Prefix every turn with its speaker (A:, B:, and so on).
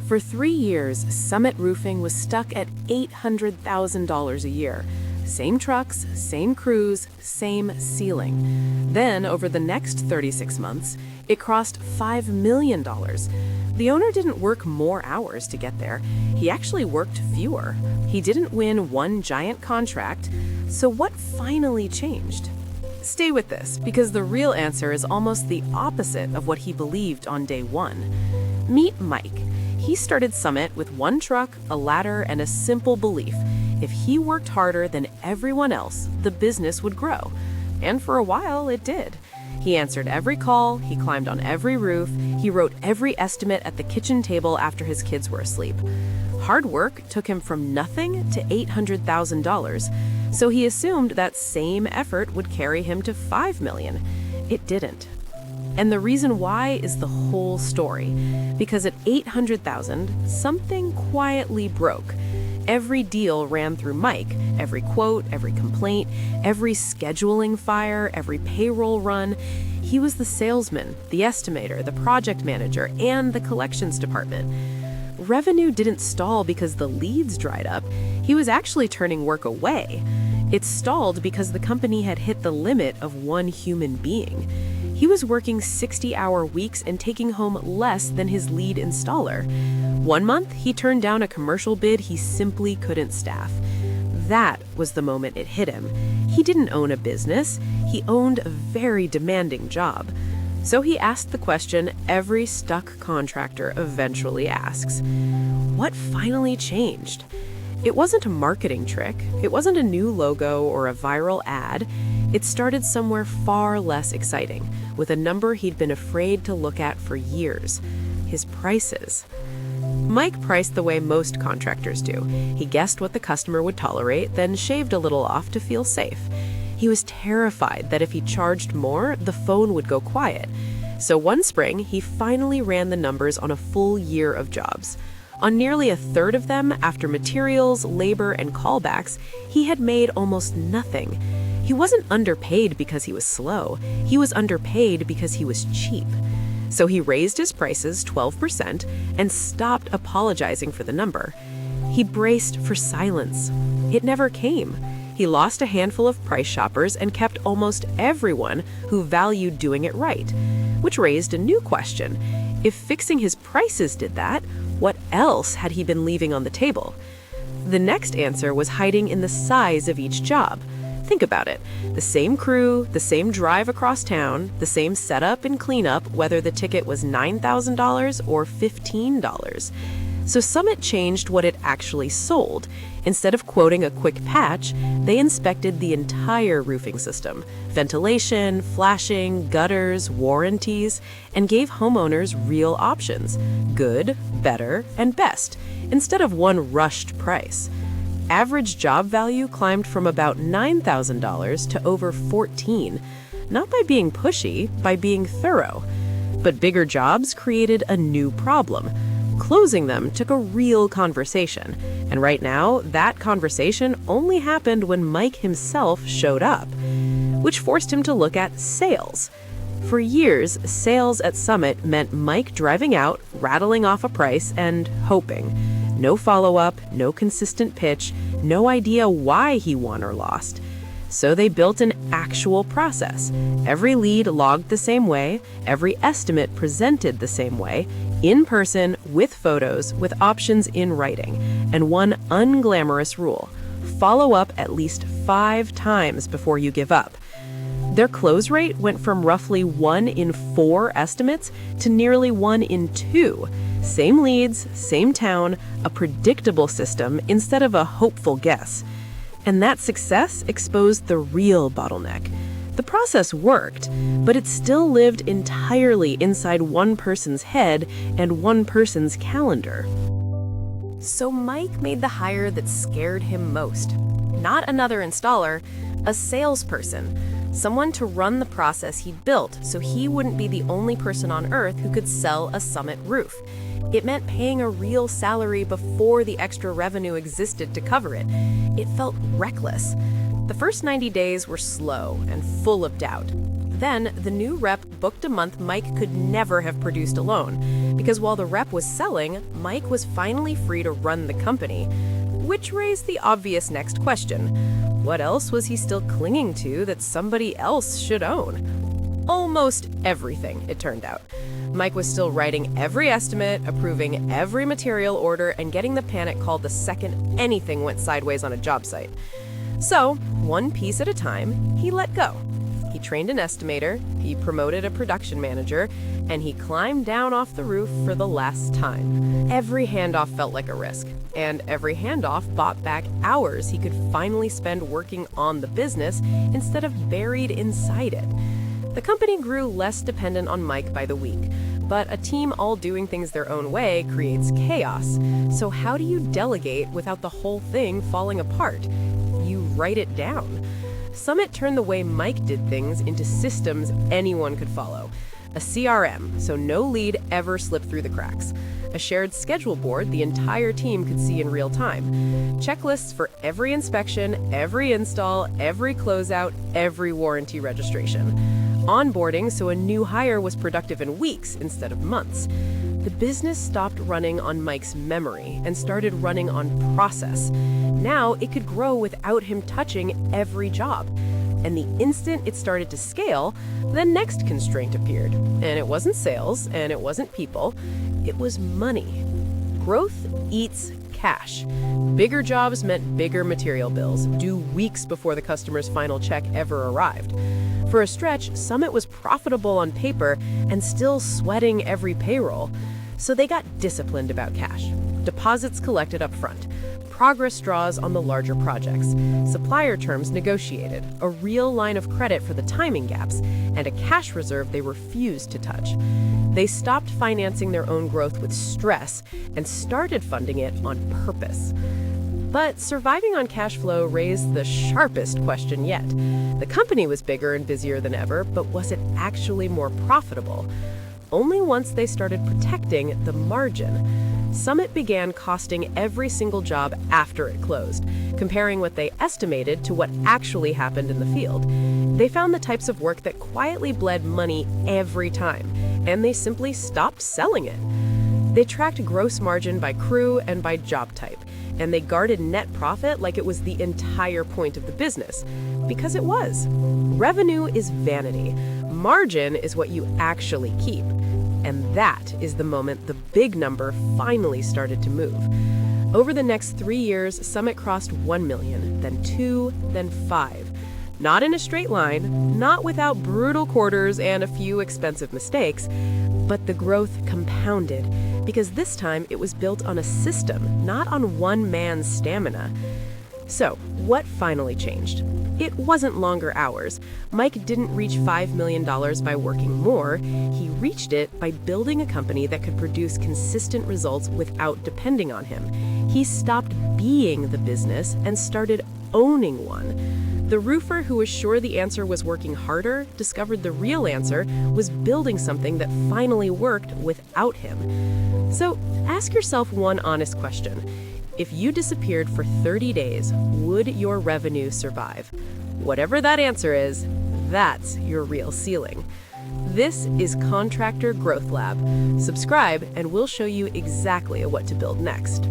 A: For 3 years, Summit Roofing was stuck at $800,000 a year. Same trucks, same crews, same ceiling. Then, over the next 36 months, it crossed $5 million. The owner didn't work more hours to get there. He actually worked fewer. He didn't win one giant contract. So what finally changed? Stay with this, because the real answer is almost the opposite of what he believed on day one. Meet Mike. He started Summit with one truck, a ladder, and a simple belief. If he worked harder than everyone else, the business would grow. And for a while, it did. He answered every call, he climbed on every roof, he wrote every estimate at the kitchen table after his kids were asleep. Hard work took him from nothing to $800,000, so he assumed that same effort would carry him to $5 million. It didn't. And the reason why is the whole story. Because at $800,000, something quietly broke. Every deal ran through Mike. Every quote, every complaint, every scheduling fire, every payroll run. He was the salesman, the estimator, the project manager, and the collections department. Revenue didn't stall because the leads dried up. He was actually turning work away. It stalled because the company had hit the limit of one human being. He was working 60-hour weeks and taking home less than his lead installer. One month, he turned down a commercial bid he simply couldn't staff. That was the moment it hit him. He didn't own a business. He owned a very demanding job. So he asked the question every stuck contractor eventually asks. What finally changed? It wasn't a marketing trick. It wasn't a new logo or a viral ad. It started somewhere far less exciting, with a number he'd been afraid to look at for years: his prices. Mike priced the way most contractors do. He guessed what the customer would tolerate, then shaved a little off to feel safe. He was terrified that if he charged more, the phone would go quiet. So one spring, he finally ran the numbers on a full year of jobs. On nearly a third of them, after materials, labor, and callbacks, he had made almost nothing. He wasn't underpaid because he was slow. He was underpaid because he was cheap. So he raised his prices 12% and stopped apologizing for the number. He braced for silence. It never came. He lost a handful of price shoppers and kept almost everyone who valued doing it right, which raised a new question. If fixing his prices did that, what else had he been leaving on the table? The next answer was hiding in the size of each job. Think about it. The same crew, the same drive across town, the same setup and cleanup, whether the ticket was $9,000 or $15. So Summit changed what it actually sold. Instead of quoting a quick patch, they inspected the entire roofing system: ventilation, flashing, gutters, warranties, and gave homeowners real options: good, better, and best, instead of one rushed price. Average job value climbed from about $9,000 to over $14,000, not by being pushy, by being thorough. But bigger jobs created a new problem. Closing them took a real conversation, and right now, that conversation only happened when Mike himself showed up, which forced him to look at sales. For years, sales at Summit meant Mike driving out, rattling off a price, and hoping. No follow-up, no consistent pitch, no idea why he won or lost. So they built an actual process. Every lead logged the same way, every estimate presented the same way, in person, with photos, with options in writing, and one unglamorous rule: follow up at least 5 times before you give up. Their close rate went from roughly 1 in 4 estimates to nearly 1 in 2. Same leads, same town, a predictable system instead of a hopeful guess. And that success exposed the real bottleneck. The process worked, but it still lived entirely inside one person's head and one person's calendar. So Mike made the hire that scared him most. Not another installer, a salesperson. Someone to run the process he built so he wouldn't be the only person on Earth who could sell a Summit roof. It meant paying a real salary before the extra revenue existed to cover it. It felt reckless. The first 90 days were slow and full of doubt. Then, the new rep booked a month Mike could never have produced alone, because while the rep was selling, Mike was finally free to run the company. Which raised the obvious next question. What else was he still clinging to that somebody else should own? Almost everything, it turned out. Mike was still writing every estimate, approving every material order, and getting the panic call the second anything went sideways on a job site. So, one piece at a time, he let go. He trained an estimator, he promoted a production manager, and he climbed down off the roof for the last time. Every handoff felt like a risk, and every handoff bought back hours he could finally spend working on the business instead of buried inside it. The company grew less dependent on Mike by the week, but a team all doing things their own way creates chaos. So how do you delegate without the whole thing falling apart? You write it down. Summit turned the way Mike did things into systems anyone could follow. A CRM, so no lead ever slipped through the cracks. A shared schedule board the entire team could see in real time. Checklists for every inspection, every install, every closeout, every warranty registration. Onboarding so a new hire was productive in weeks instead of months. The business stopped running on Mike's memory and started running on process. Now it could grow without him touching every job. And the instant it started to scale, the next constraint appeared. And it wasn't sales, and it wasn't people, it was money. Growth eats cash. Bigger jobs meant bigger material bills, due weeks before the customer's final check ever arrived. For a stretch, Summit was profitable on paper and still sweating every payroll. So they got disciplined about cash. Deposits collected up front. Progress draws on the larger projects. Supplier terms negotiated. A real line of credit for the timing gaps. And a cash reserve they refused to touch. They stopped financing their own growth with stress and started funding it on purpose. But surviving on cash flow raised the sharpest question yet. The company was bigger and busier than ever, but was it actually more profitable? Only once they started protecting the margin. Summit began costing every single job after it closed, comparing what they estimated to what actually happened in the field. They found the types of work that quietly bled money every time, and they simply stopped selling it. They tracked gross margin by crew and by job type, and they guarded net profit like it was the entire point of the business, because it was. Revenue is vanity. Margin is what you actually keep. And that is the moment the big number finally started to move. Over the next 3 years, Summit crossed 1 million, then 2, then 5. Not in a straight line, not without brutal quarters and a few expensive mistakes, but the growth compounded, because this time it was built on a system, not on one man's stamina. So, what finally changed? It wasn't longer hours. Mike didn't reach $5 million by working more. He reached it by building a company that could produce consistent results without depending on him. He stopped being the business and started owning one. The roofer who was sure the answer was working harder discovered the real answer was building something that finally worked without him. So, ask yourself one honest question. If you disappeared for 30 days, would your revenue survive? Whatever that answer is, that's your real ceiling. This is Contractor Growth Lab. Subscribe and we'll show you exactly what to build next.